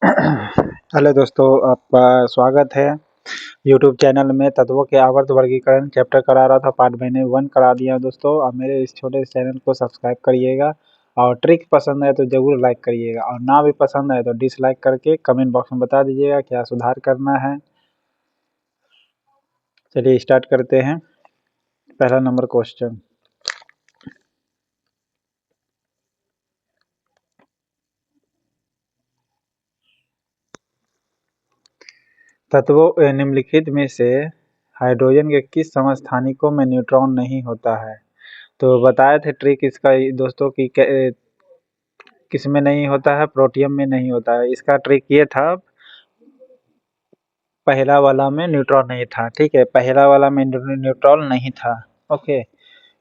Hello दोस्तों, आपका स्वागत है यूट्यूब चैनल में। तत्वों के आवर्त वर्गीकरण चैप्टर करा रहा था, पार्ट मैंने 1 करा दिया दोस्तों। आप मेरे इस छोटे से चैनल को सब्सक्राइब करिएगा और ट्रिक पसंद है तो ज़रूर लाइक करिएगा, और ना भी पसंद है तो डिसलाइक करके कमेंट बॉक्स में बता दीजिएगा क्या सुधार करना है। चलिए स्टार्ट करते हैं। पहला नंबर क्वेश्चन, तत्वों निम्नलिखित में से हाइड्रोजन के किस समस्थानिकों में न्यूट्रॉन नहीं होता है? तो बताए थे ट्रिक इसका दोस्तों कि किस में नहीं होता है, प्रोटियम में नहीं होता है। इसका ट्रिक ये था, पहला वाला में न्यूट्रॉन नहीं था, ठीक है, पहला वाला में न्यूट्रॉन नहीं था। ओके,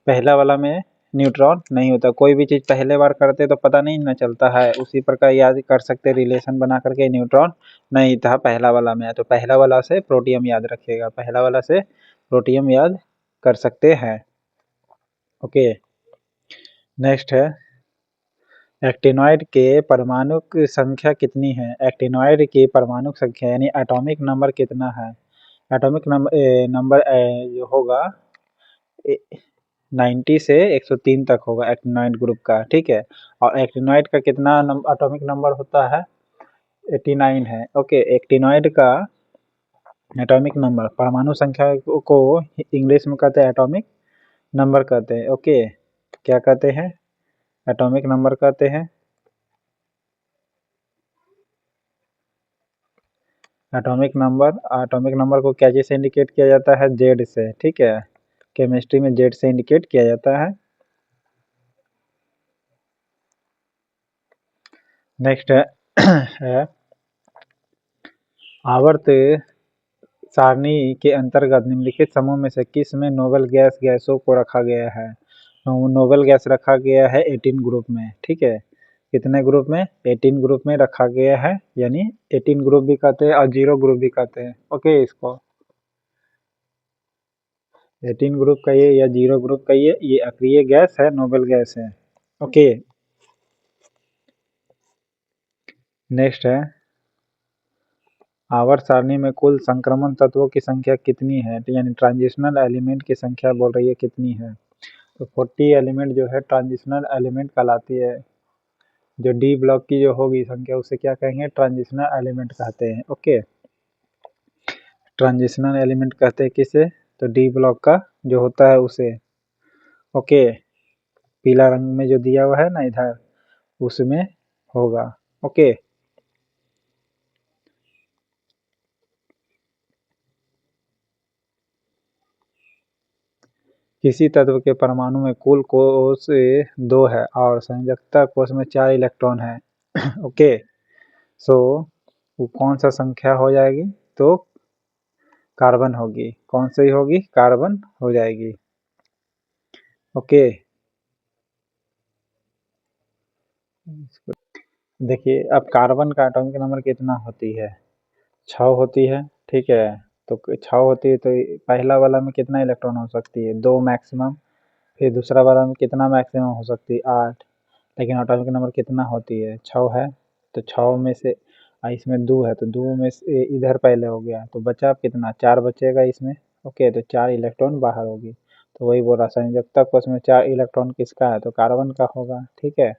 पहला वाला में न्यूट्रॉन नहीं होता। कोई भी चीज़ पहले बार करते तो पता नहीं ना चलता है, उसी प्रकार याद कर सकते, रिलेशन बना करके न्यूट्रॉन नहीं था पहला वाला में, तो पहला वाला से प्रोटियम याद रखिएगा, पहला वाला से प्रोटियम याद कर सकते हैं। ओके, नेक्स्ट है, एक्टिनॉइड के परमाणु की संख्या कितनी है? एक्टिनॉइड की परमाणु संख्या यानी एटॉमिक नंबर कितना है? एटॉमिक नंबर जो होगा 90 से 103 तक होगा एक्टिनॉइड ग्रुप का, ठीक है। और एक्टिनॉइड का कितना एटॉमिक नंबर होता है? 89 है। ओके, एक्टिनॉइड का एटॉमिक नंबर, परमाणु संख्या को इंग्लिश में कहते हैं एटॉमिक नंबर कहते हैं। ओके, क्या कहते हैं? एटॉमिक नंबर कहते हैं। एटॉमिक नंबर को क्या चीज़ से इंडिकेट किया जाता है? जेड से, ठीक है, केमिस्ट्री में जेड से इंडिकेट किया जाता है। नेक्स्ट है आवर्त सारणी के अंतर्गत निम्नलिखित समूह में से किस में नोबेल गैसों को रखा गया है? नोबेल गैस रखा गया है 18 ग्रुप में, ठीक है। कितने ग्रुप में? 18 ग्रुप में रखा गया है, यानी 18 ग्रुप भी कहते हैं और 0 ग्रुप भी कहते हैं। ओके, इसको 18 ग्रुप कहिए या 0 ग्रुप कहिए, ये अक्रिय गैस है, नोबेल गैस है। ओके, नेक्स्ट है, आवर्त सारणी में कुल संक्रमण तत्वों की संख्या कितनी है? यानी ट्रांजिशनल एलिमेंट की संख्या बोल रही है कितनी है? तो 40 एलिमेंट जो है ट्रांजिशनल एलिमेंट कहलाती है। जो डी ब्लॉक की जो होगी संख्या उसे क्या कहेंगे? ट्रांजिशनल एलिमेंट कहते हैं। ओके, ट्रांजिशनल एलिमेंट कहते हैं किसे? तो डी ब्लॉक का जो होता है उसे। ओके, पीला रंग में जो दिया हुआ है ना इधर, उसमें होगा। ओके, किसी तत्व के परमाणु में कुल कोष 2 है और संयोजकता कोष में 4 इलेक्ट्रॉन है। ओके, सो वो कौन सा संख्या हो जाएगी? तो कार्बन होगी। कौन सी होगी? कार्बन हो जाएगी। ओके, देखिए अब कार्बन का एटॉमिक नंबर कितना होती है? 6 होती है, ठीक है। तो 6 होती है तो पहला वाला में कितना इलेक्ट्रॉन हो सकती है? 2 मैक्सिमम। फिर दूसरा वाला में कितना मैक्सिमम हो सकती है? 8। लेकिन एटॉमिक नंबर कितना होती है? 6 है। तो 6 में से इसमें 2 है तो 2 में से इधर पहले हो गया तो बचा कितना? 4 बचेगा इसमें। ओके, तो 4 इलेक्ट्रॉन बाहर होगी। तो वही बोल रहा, संयोजकता कोष में 4 इलेक्ट्रॉन किसका है? तो कार्बन का होगा, ठीक है।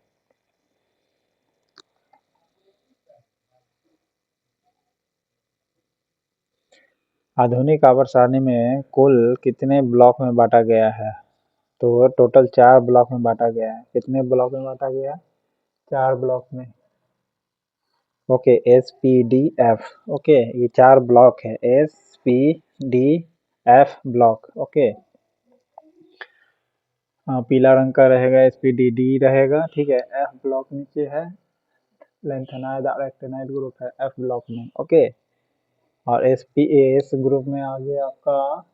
आधुनिक आवर्त सारणी में कुल कितने ब्लॉक में बांटा गया है? तो टोटल 4 ब्लॉक में बांटा गया है। कितने ब्लॉक में बांटा गया? 4 ब्लॉक में। Okay, S P D F. Okay, ये 4 ब्लॉक है, S P D F block. Okay, पीला रंग का रहेगा एस पी डी डी रहेगा, ठीक है। एफ ब्लॉक नीचे है, लैंथेनाइड और एक्टिनाइड ग्रुप है एफ ब्लॉक में। ओके, और एस पी एस ग्रुप में आ गया आपका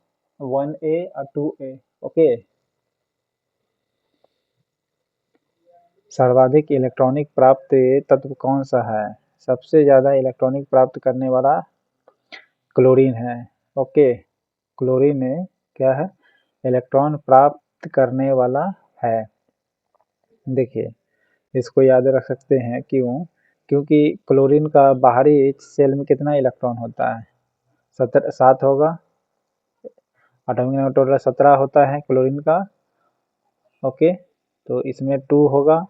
1A और 2A। ओके, सर्वाधिक इलेक्ट्रॉनिक प्राप्त तत्व कौन सा है? सबसे ज़्यादा इलेक्ट्रॉनिक प्राप्त करने वाला क्लोरीन है। ओके, क्लोरीन क्या है? इलेक्ट्रॉन प्राप्त करने वाला है। देखिए, इसको याद रख सकते हैं, क्यों? क्योंकि क्लोरीन का बाहरी शेल में कितना इलेक्ट्रॉन होता है, 7 होगा। एटॉमिक नंबर टोटल 17 होता है क्लोरीन का। ओके, तो इसमें 2 होगा,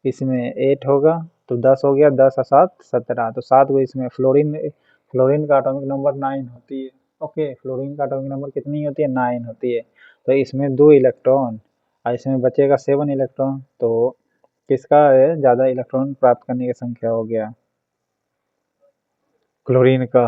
इसमें 8 होगा, तो 10 हो गया, 10 और 7 17, तो 7 को इसमें फ्लोरीन का एटॉमिक नंबर 9 होती है। ओके, फ्लोरीन का एटॉमिक नंबर कितनी होती है, 9 होती है। तो इसमें 2 इलेक्ट्रॉन और इसमें बचेगा 7 इलेक्ट्रॉन, तो किसका ज़्यादा इलेक्ट्रॉन प्राप्त करने की संख्या हो गया, क्लोरीन का।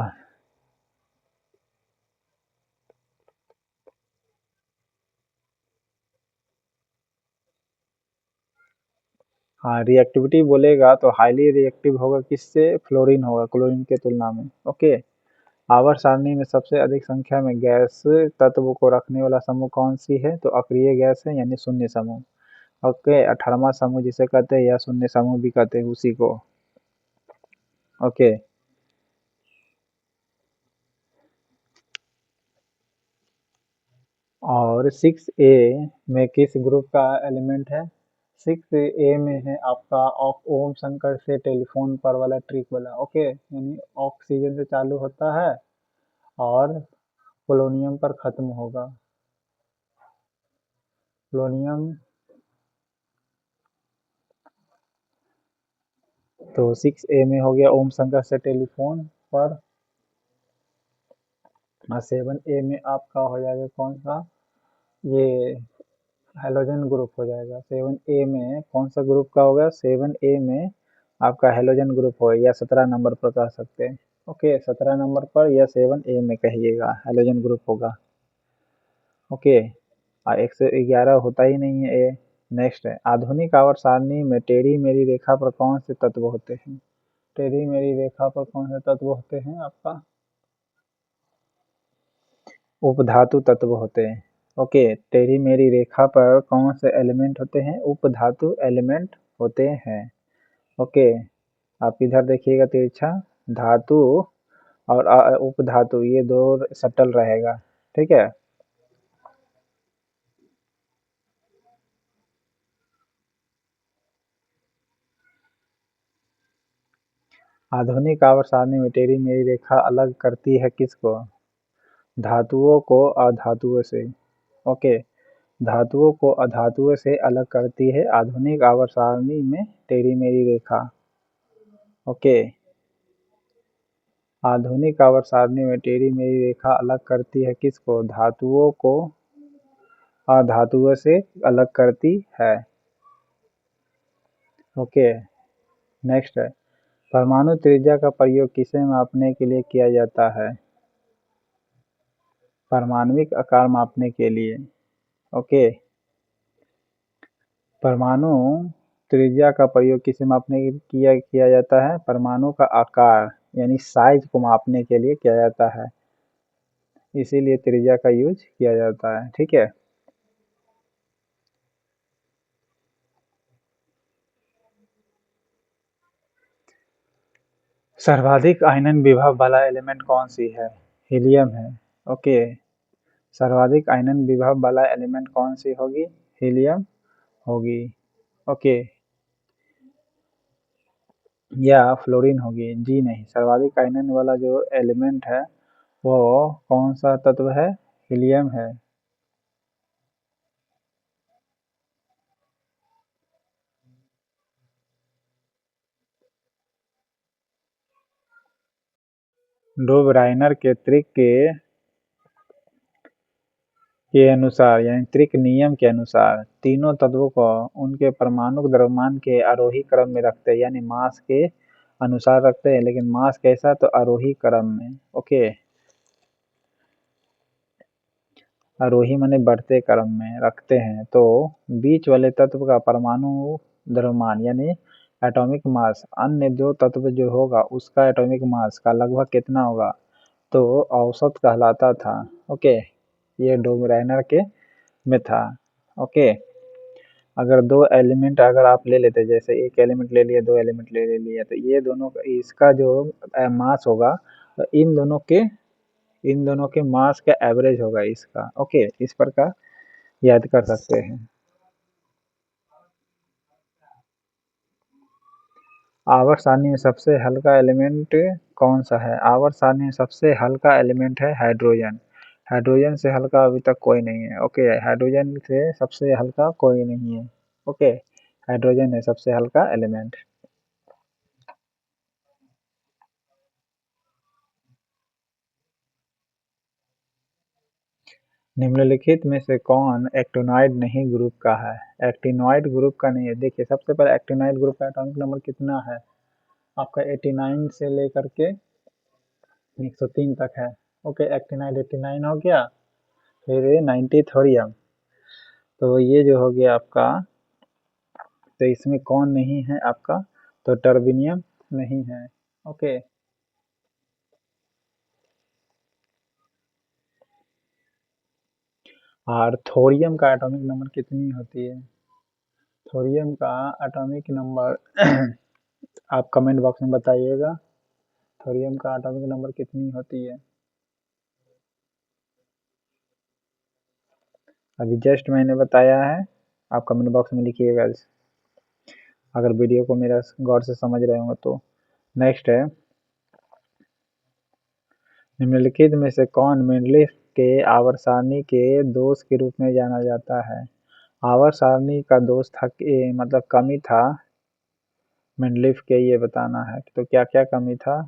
हाँ, रिएक्टिविटी बोलेगा तो हाईली रिएक्टिव होगा किससे, फ्लोरीन होगा क्लोरीन के तुलना में। ओके, आवर्त सारणी में सबसे अधिक संख्या में गैस तत्व को रखने वाला समूह कौन सी है, तो अक्रिय गैस है, यानी शून्य समूह। ओके, 18वां समूह जिसे कहते हैं या शून्य समूह भी कहते हैं उसी को। ओके, और 6A में किस ग्रुप का एलिमेंट है, 6A में है आपका ओम शंकर से टेलीफोन पर वाला ट्रिक वाला। ओके, यानी ऑक्सीजन से चालू होता है और पोलोनियम पर खत्म होगा। पोलोनियम, तो 6A में हो गया ओम शंकर से टेलीफोन पर। 7A में आपका हो जाएगा कौन सा, ये हेलोजन ग्रुप हो जाएगा। 7A में कौन सा ग्रुप का होगा, 7A में आपका हेलोजन ग्रुप हो, या 17 नंबर पर कह सकते हैं। ओके, 17 नंबर पर या 7A में कहिएगा, हेलोजन ग्रुप होगा। ओके, और 111 होता ही नहीं है ए। नेक्स्ट है, आधुनिक आवर्त सारणी में टेढ़ी मेढ़ी रेखा पर कौन से तत्व होते हैं, टेढ़ी मेढ़ी रेखा पर कौन से तत्व होते हैं, आपका उपधातु तत्व होते हैं। ओके, टेढ़ी मेढ़ी रेखा पर कौन से एलिमेंट होते हैं, उपधातु एलिमेंट होते हैं। ओके, आप इधर देखिएगा तिरछा, धातु और उपधातु ये दो सटल रहेगा, ठीक है। आधुनिक आवर्त सारणी में टेढ़ी मेढ़ी रेखा अलग करती है किसको, धातुओं को अधातुओं से। ओके, धातुओं को अधातुओं से अलग करती है आधुनिक आवर्त सारणी में टेढ़ी मेढ़ी रेखा। ओके, आधुनिक आवर्त सारणी में टेढ़ी मेढ़ी रेखा अलग करती है किसको, धातुओं को अधातुओं से अलग करती है। ओके, नेक्स्ट है, परमाणु त्रिज्या का प्रयोग किसे मापने के लिए किया जाता है, परमाणविक आकार मापने के लिए। ओके, परमाणु त्रिज्या का प्रयोग किसे मापने के लिए किया जाता है, परमाणु का आकार यानी साइज को मापने के लिए किया जाता है, इसीलिए त्रिज्या का यूज किया जाता है, ठीक है। सर्वाधिक आयनन विभव वाला एलिमेंट कौन सी है, हीलियम है। ओके, सर्वाधिक आयनन विभव वाला एलिमेंट कौन सी होगी, हीलियम होगी। ओके, या फ्लोरीन होगी, जी नहीं, सर्वाधिक आयनन वाला जो एलिमेंट है वो कौन सा तत्व है, हीलियम है। डोबराइनर के त्रिक के अनुसार यानी त्रिक नियम के अनुसार तीनों तत्वों को उनके परमाणु द्रव्यमान के आरोही क्रम में रखते हैं, यानी मास के अनुसार रखते हैं, लेकिन मास कैसा, तो आरोही क्रम में। ओके, आरोही माने बढ़ते क्रम में रखते हैं, तो बीच वाले तत्व का परमाणु द्रव्यमान यानी एटॉमिक मास अन्य दो तत्व जो होगा उसका एटॉमिक मास का लगभग कितना होगा, तो औसत कहलाता था। ओके, ये डोबराइनर के में था। ओके, अगर दो एलिमेंट अगर आप ले लेते, जैसे एक एलिमेंट ले लिया, दो एलिमेंट ले ले लिया, तो ये दोनों इसका जो मास होगा, तो इन दोनों के मास का एवरेज होगा इसका। ओके, इस प्रकार याद कर सकते हैं। आवर्त सारणी में सबसे हल्का एलिमेंट कौन सा है? आवर्त सारणी में सबसे हल्का एलिमेंट है हाइड्रोजन। हाइड्रोजन से हल्का अभी तक कोई नहीं है। ओके, हाइड्रोजन से सबसे हल्का कोई नहीं है। ओके, हाइड्रोजन है सबसे हल्का एलिमेंट। निम्नलिखित में से कौन एक्टिनॉइड नहीं ग्रुप का है? एक्टिनॉइड ग्रुप का नहीं है। देखिए, सबसे पहले एक्टिनॉइड ग्रुप का एटॉमिक नंबर कितना है? आपका 89 से लेकर के 103 तक है। ओके, एक्टिनाइड 89 हो गया। फिर 90 थोरियम, तो ये जो हो गया आपका, तो इसमें कौन नहीं है आपका? तो टर्बिनियम नहीं है। ओके, और थोरियम का एटॉमिक नंबर कितनी होती है? थोरियम का एटॉमिक नंबर आप कमेंट बॉक्स में बताइएगा। थोरियम का एटॉमिक नंबर कितनी होती है? अभी जस्ट मैंने बताया है, आप कमेंट बॉक्स में लिखिएगा अगर वीडियो को मेरा गौर से समझ रहे होंगे तो। नेक्स्ट है, निम्नलिखित में से कौन मेंडलीफ के आवर्त सारणी के दोष के रूप में जाना जाता है? आवर्त सारणी का दोष था कि मतलब कमी था मेंडलीफ के, ये बताना है। तो क्या क्या कमी था?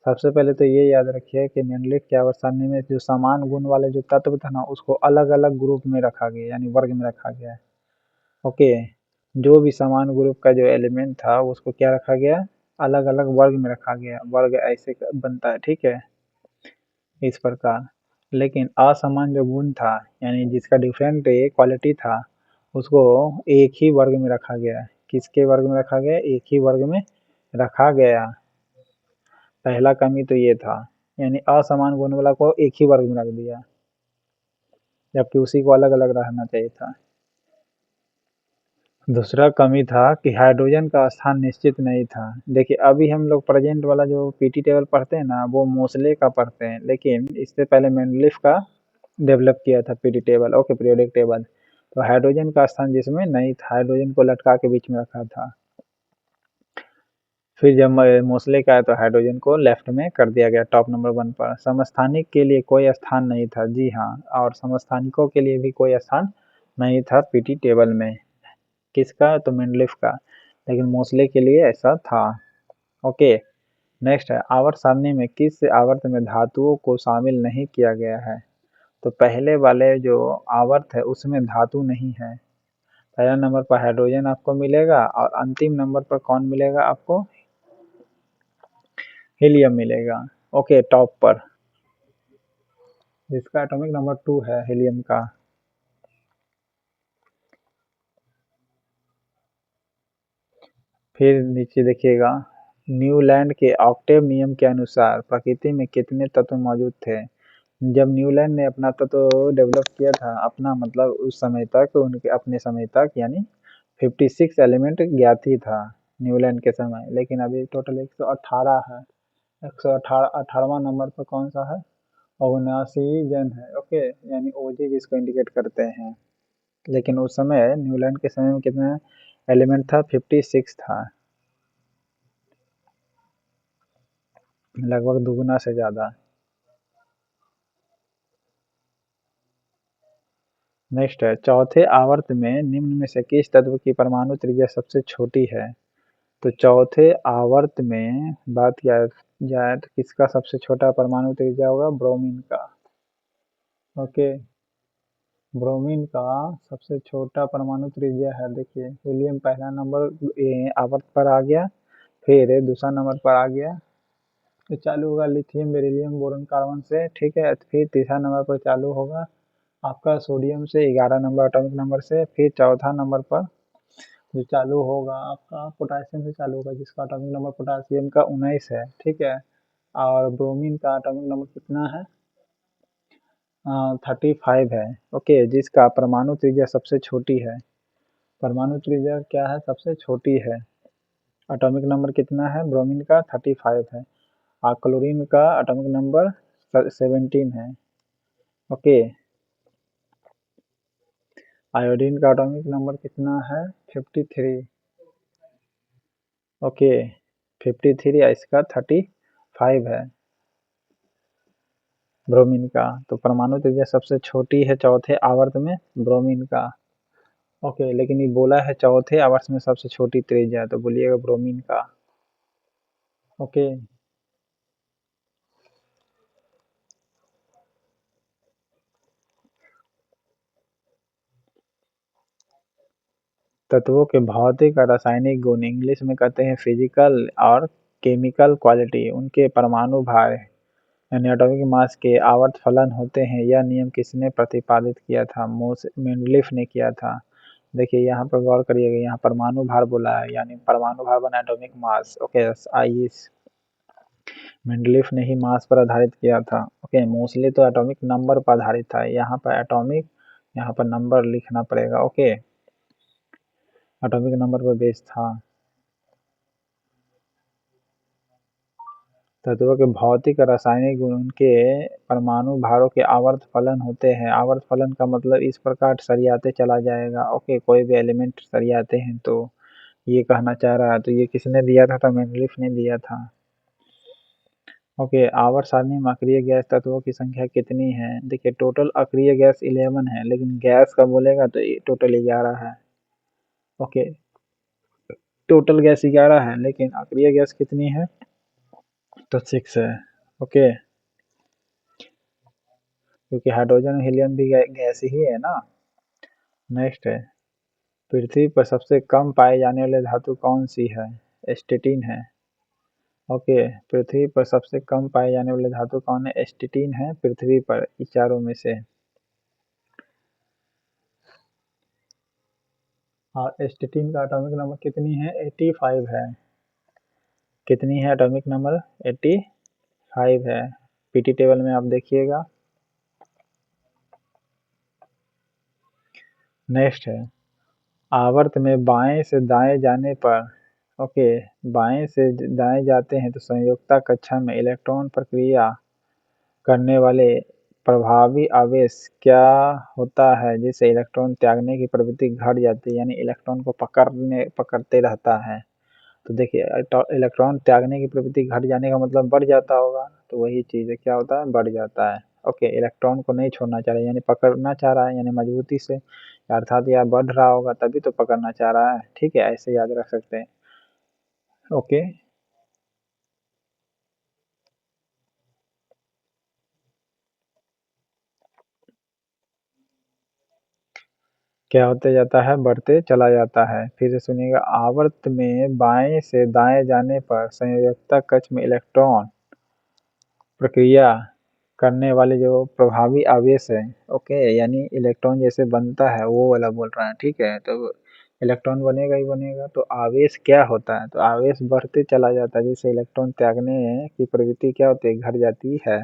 सबसे पहले तो ये याद रखिए कि मेंडलीफ के आवर्त सारणी में जो समान गुण वाले जो तत्व था ना, उसको अलग अलग ग्रुप में रखा गया, यानी वर्ग में रखा गया है। ओके, जो भी समान ग्रुप का जो एलिमेंट था उसको क्या रखा गया? अलग अलग वर्ग में रखा गया। वर्ग ऐसे बनता है, ठीक है, इस प्रकार। लेकिन असमान जो गुण था, यानी जिसका डिफरेंट क्वालिटी था, उसको एक ही वर्ग में रखा गया। किसके वर्ग में रखा गया? एक ही वर्ग में रखा गया। पहला कमी तो ये था, यानी असमान गुण वाला को एक ही वर्ग में रख दिया, जबकि उसी को अलग अलग रहना चाहिए था। दूसरा कमी था कि हाइड्रोजन का स्थान निश्चित नहीं था। देखिए, अभी हम लोग प्रेजेंट वाला जो पीटी टेबल पढ़ते हैं ना, वो मोसले का पढ़ते हैं, लेकिन इससे पहले मेंडलीफ का डेवलप किया था PT table. Okay, periodic table. तो हाइड्रोजन का स्थान जिसमें नहीं था, हाइड्रोजन को लटका के बीच में रखा था। फिर जब मोसले का है तो हाइड्रोजन को लेफ्ट में कर दिया गया, टॉप नंबर 1 पर। समस्थानिक के लिए कोई स्थान नहीं था, जी हाँ, और समस्थानिकों के लिए भी कोई स्थान नहीं था पीटी टेबल में। किसका? तो मेंडलीफ का। लेकिन मोसले के लिए ऐसा था। ओके, नेक्स्ट है, आवर्त सारणी में किस आवर्त में धातुओं को शामिल नहीं किया गया है? तो पहले वाले जो आवर्त है उसमें धातु नहीं है। पहला नंबर पर हाइड्रोजन आपको मिलेगा, और अंतिम नंबर पर कौन मिलेगा आपको? हीलियम मिलेगा। ओके, टॉप पर, जिसका एटॉमिक नंबर 2 है हीलियम का। फिर नीचे देखिएगा, न्यूलैंड के ऑक्टेव नियम के अनुसार प्रकृति में कितने तत्व मौजूद थे? जब न्यूलैंड ने अपना तत्व डेवलप किया था, अपना मतलब उस समय तक, उनके अपने समय तक, यानी 56 एलिमेंट ज्ञात ही था न्यूलैंड के समय। लेकिन अभी टोटल 118 है। 118वां नंबर पर कौन सा है? 79 जन है। ओके, यानी ओजी जिसको इंडिकेट करते हैं। लेकिन उस समय न्यूलैंड के समय में कितना एलिमेंट था? 56 था, लगभग दुगुना से ज्यादा। नेक्स्ट है, चौथे आवर्त में निम्न में से किस तत्व की परमाणु त्रिज्या सबसे छोटी है? तो चौथे आवर्त में बात किया जाए तो किसका सबसे छोटा परमाणु त्रिज्या होगा? ब्रोमीन का। ओके, ब्रोमीन का सबसे छोटा परमाणु त्रिज्या है। देखिए, हीलियम पहला नंबर आवर्त पर आ गया, फिर दूसरा नंबर पर आ गया, तो चालू होगा लिथियम बेरिलियम बोरॉन कार्बन से, ठीक है। फिर तीसरा नंबर पर चालू होगा आपका सोडियम से 11 नंबर एटॉमिक नंबर से। फिर चौथा नंबर पर जो चालू होगा आपका पोटासियम से चालू होगा, जिसका एटॉमिक नंबर पोटासियम का 19 है, ठीक है। और ब्रोमीन का एटॉमिक नंबर कितना है? 35 है। ओके, जिसका परमाणु त्रिज्या सबसे छोटी है। परमाणु त्रिज्या क्या है? सबसे छोटी है। एटॉमिक नंबर कितना है? ब्रोमीन का 35 है, और क्लोरीन का एटॉमिक नंबर 17 है। ओके, आयोडीन का एटॉमिक नंबर कितना है? 53। ओके, 53 या इसका 35 है ब्रोमीन का। तो परमाणु त्रिज्या सबसे छोटी है चौथे आवर्त में ब्रोमीन का। ओके, लेकिन ये बोला है चौथे आवर्त में सबसे छोटी त्रिज्या, तो बोलिएगा ब्रोमीन का। ओके, तत्वों के भौतिक और रासायनिक गुण इंग्लिश में कहते हैं फिजिकल और केमिकल क्वालिटी, उनके परमाणु भार यानी एटॉमिक मास के आवर्त फलन होते हैं। यह नियम किसने प्रतिपादित किया था? मेंडलीफ ने किया था। देखिए यहाँ पर गौर करिएगा, यहाँ परमाणु भार बोला है, यानी परमाणु भार बना एटॉमिक मास। ओके, आइए, मेंडलीफ ने ही मास पर आधारित किया था। ओके, मोस्टली तो एटॉमिक नंबर पर आधारित था, यहाँ पर एटॉमिक, यहाँ पर नंबर लिखना पड़ेगा। ओके, एटॉमिक नंबर पर बेस था। तत्वों के भौतिक और रासायनिक गुण उनके परमाणु भारों के आवर्त फलन होते हैं। आवर्त फलन का मतलब इस प्रकार सरियाते चला जाएगा। ओके, कोई भी एलिमेंट सरियाते हैं तो ये कहना चाह रहा है। तो ये किसने दिया था? तो मेंडलीफ ने दिया था। ओके, आवर्त सारणी में अक्रिय गैस तत्वों की संख्या कितनी है? देखिए टोटल अक्रिय गैस 11 है, लेकिन गैस का बोलेगा तो टोटल 11 है। ओके, टोटल गैस 11 है, लेकिन अक्रिय गैस कितनी है? तो 6 है। ओके, क्योंकि हाइड्रोजन हीलियम भी गैस ही है ना। नेक्स्ट है, पृथ्वी पर सबसे कम पाए जाने वाले धातु कौन सी है? एस्टेटिन है। ओके, पृथ्वी पर सबसे कम पाए जाने वाले धातु कौन है? एस्टेटिन है पृथ्वी पर, इस चारों में से। और एस्टेटिन का एटॉमिक नंबर कितनी है? 85 है। कितनी है एटॉमिक नंबर? 85 है। पीटी टेबल में आप देखिएगा। नेक्स्ट है, आवर्त में बाएं से दाएं जाने पर, ओके, बाएं से दाएं जाते हैं तो संयोजकता कक्षा में इलेक्ट्रॉन प्रक्रिया करने वाले प्रभावी आवेश क्या होता है जिससे इलेक्ट्रॉन त्यागने की प्रवृत्ति घट जाती है, यानी इलेक्ट्रॉन को पकड़ते रहता है। तो देखिए इलेक्ट्रॉन त्यागने की प्रवृत्ति घट जाने का मतलब बढ़ जाता होगा, तो वही चीज़ है, क्या होता है? बढ़ जाता है। ओके, इलेक्ट्रॉन को नहीं छोड़ना चाह रहा है, यानी पकड़ना चाह रहा है, यानी मजबूती से, अर्थात यह बढ़ रहा होगा तभी तो पकड़ना चाह रहा है। ठीक है, ऐसे याद रख सकते हैं। ओके, क्या होते जाता है? बढ़ते चला जाता है। फिर से सुनिएगा, आवर्त में बाएं से दाएं जाने पर संयोजकता कक्ष में इलेक्ट्रॉन प्रक्रिया करने वाले जो प्रभावी आवेश है, ओके, यानी इलेक्ट्रॉन जैसे बनता है वो वाला बोल रहा है। ठीक है, तो इलेक्ट्रॉन बनेगा ही बनेगा, तो आवेश क्या होता है? तो आवेश बढ़ते चला जाता है, जिससे इलेक्ट्रॉन त्यागने की प्रवृत्ति क्या होती है? घट जाती है।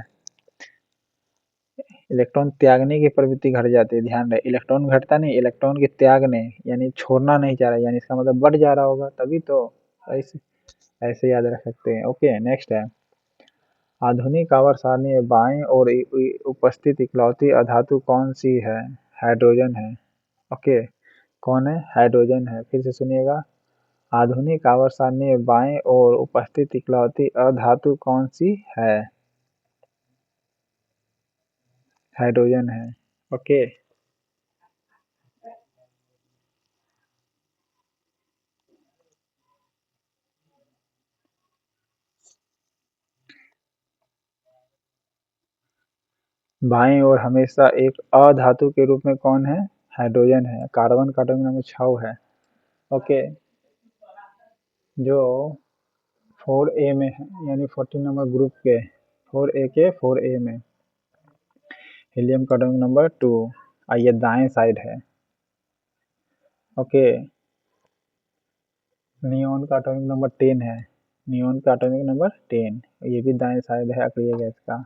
इलेक्ट्रॉन त्यागने की प्रवृत्ति घट जाती है, ध्यान रहे, इलेक्ट्रॉन घटता नहीं, इलेक्ट्रॉन के त्यागने, यानी छोड़ना नहीं चाह रहा, यानी इसका मतलब बढ़ जा रहा होगा तभी तो। ऐसे ऐसे याद रख सकते हैं। ओके, नेक्स्ट है, आधुनिक आवर्त सारणी में बाएं ओर उपस्थित इकलौती अधातु कौन सी है? हाइड्रोजन है। ओके, कौन है? हाइड्रोजन है। फिर से सुनिएगा, आधुनिक आवर्त सारणी में बाएं ओर उपस्थित इकलौती अधातु कौन सी है? हाइड्रोजन है। ओके, बाईं ओर हमेशा एक अधातु के रूप में कौन है? हाइड्रोजन है। कार्बन का एटॉमिक नंबर 6 है। ओके, जो 4a में है, यानी 14 नंबर ग्रुप के 4a के 4a में हीलियम का एटॉमिक नंबर 2, ये दाएं साइड है। ओके, नियोन का एटॉमिक नंबर 10 है। नियोन का एटॉमिक नंबर 10, ये भी दाएं साइड है अक्रिय गैस का।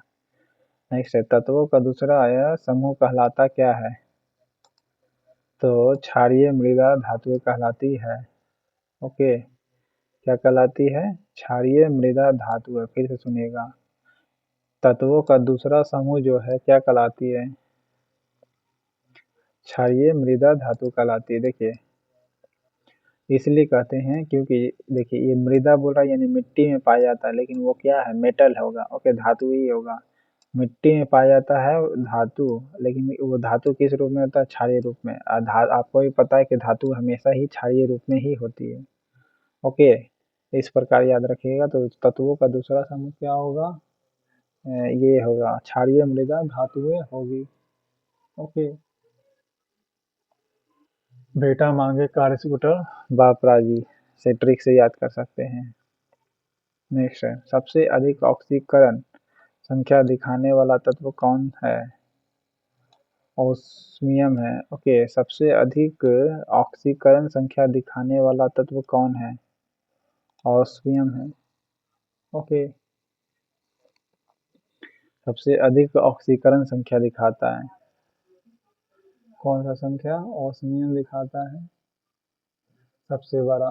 नेक्स्ट है, तत्वों का दूसरा यह समूह कहलाता क्या है? तो क्षारीय मृदा धातुएं कहलाती है। ओके, क्या कहलाती है? क्षारीय मृदा धातु है। फिर से सुनिएगा, तत्वों का दूसरा समूह जो है क्या कहलाती है? क्षारीय मृदा धातु कहलाती है। देखिए इसलिए कहते हैं क्योंकि देखिए ये मृदा बोल रहा है यानी मिट्टी में पाया जाता है, लेकिन वो क्या है, मेटल होगा, ओके, धातु ही होगा। मिट्टी में पाया जाता है धातु, लेकिन वो धातु किस रूप में होता है, क्षारीय रूप में। आपको भी पता है कि धातु हमेशा ही क्षारीय रूप में ही होती है, ओके। इस प्रकार याद रखिएगा। तो तत्वों का दूसरा समूह क्या होगा, ये होगा क्षारीय मृदा धातुएं होगी, ओके। बेटा मांगे कार स्कूटर, बाप राजी, से ट्रिक से याद कर सकते हैं। नेक्स्ट है, सबसे अधिक ऑक्सीकरण संख्या दिखाने वाला तत्व कौन है, ओस्मियम है, ओके। सबसे अधिक ऑक्सीकरण संख्या दिखाने वाला तत्व कौन है, ओस्मियम है, ओके। सबसे अधिक ऑक्सीकरण संख्या दिखाता है, कौन सा संख्या, ओस्मियम दिखाता है सबसे बड़ा।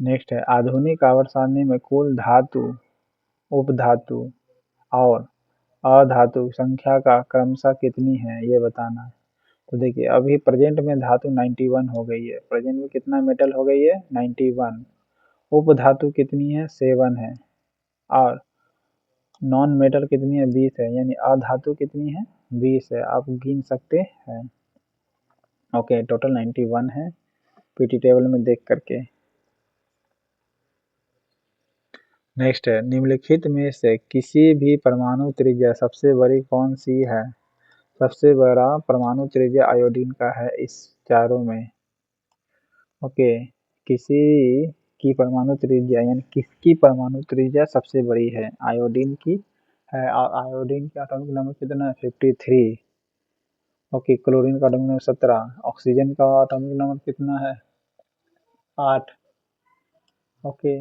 नेक्स्ट है, आधुनिक आवर्त सारणी में कुल धातु, उपधातु और अधातु संख्या का क्रमशः कितनी है, ये बताना है। तो देखिए अभी प्रेजेंट में धातु 91 हो गई है, प्रेजेंट में कितना मेटल हो गई है, 91। उपधातु कितनी है, 7 है। और नॉन मेटल कितनी है, 20 है, यानी अधातु कितनी है, 20 है, आप गिन सकते हैं, ओके। टोटल 91 है पीटी टेबल में देख करके। नेक्स्ट है, निम्नलिखित में से किसी भी परमाणु त्रिज्या सबसे बड़ी कौन सी है, सबसे बड़ा परमाणु त्रिज्या आयोडीन का है इस चारों में, ओके। किसी की परमाणु त्रिज्या यानी किसकी परमाणु त्रिज्या सबसे बड़ी है, आयोडीन की है। और आयोडीन का एटॉमिक नंबर कितना है, 53, ओके। क्लोरीन का एटॉमिक नंबर 17, ऑक्सीजन का एटॉमिक नंबर कितना है, 8, ओके।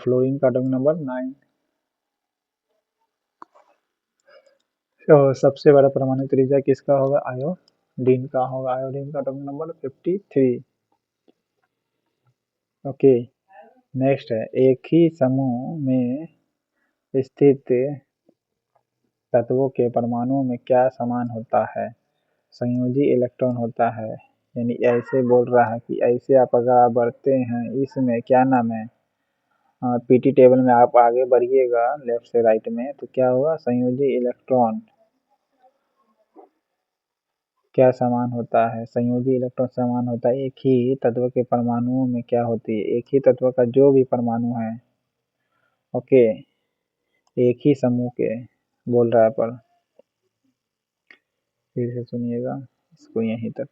फ्लोरीन का एटॉमिक नंबर 9। तो सबसे बड़ा परमाणु त्रिज्या किसका होगा, आयोडीन का होगा, आयोडीन का एटॉमिक नंबर 53, ओके। नेक्स्ट है, एक ही समूह में स्थित तत्वों के परमाणुओं में क्या समान होता है, संयोजी इलेक्ट्रॉन होता है। यानी ऐसे बोल रहा है कि ऐसे आप अगर बढ़ते हैं इसमें क्या नाम है, पीटी टेबल में आप आगे बढ़िएगा लेफ्ट से राइट में, तो क्या होगा, संयोजी इलेक्ट्रॉन क्या समान होता है, संयोजी इलेक्ट्रॉन समान होता है एक ही तत्व के परमाणुओं में क्या होती है, एक ही तत्व का जो भी परमाणु है, ओके, एक ही समूह के बोल रहा है। पर फिर से सुनिएगा इसको यहीं तक।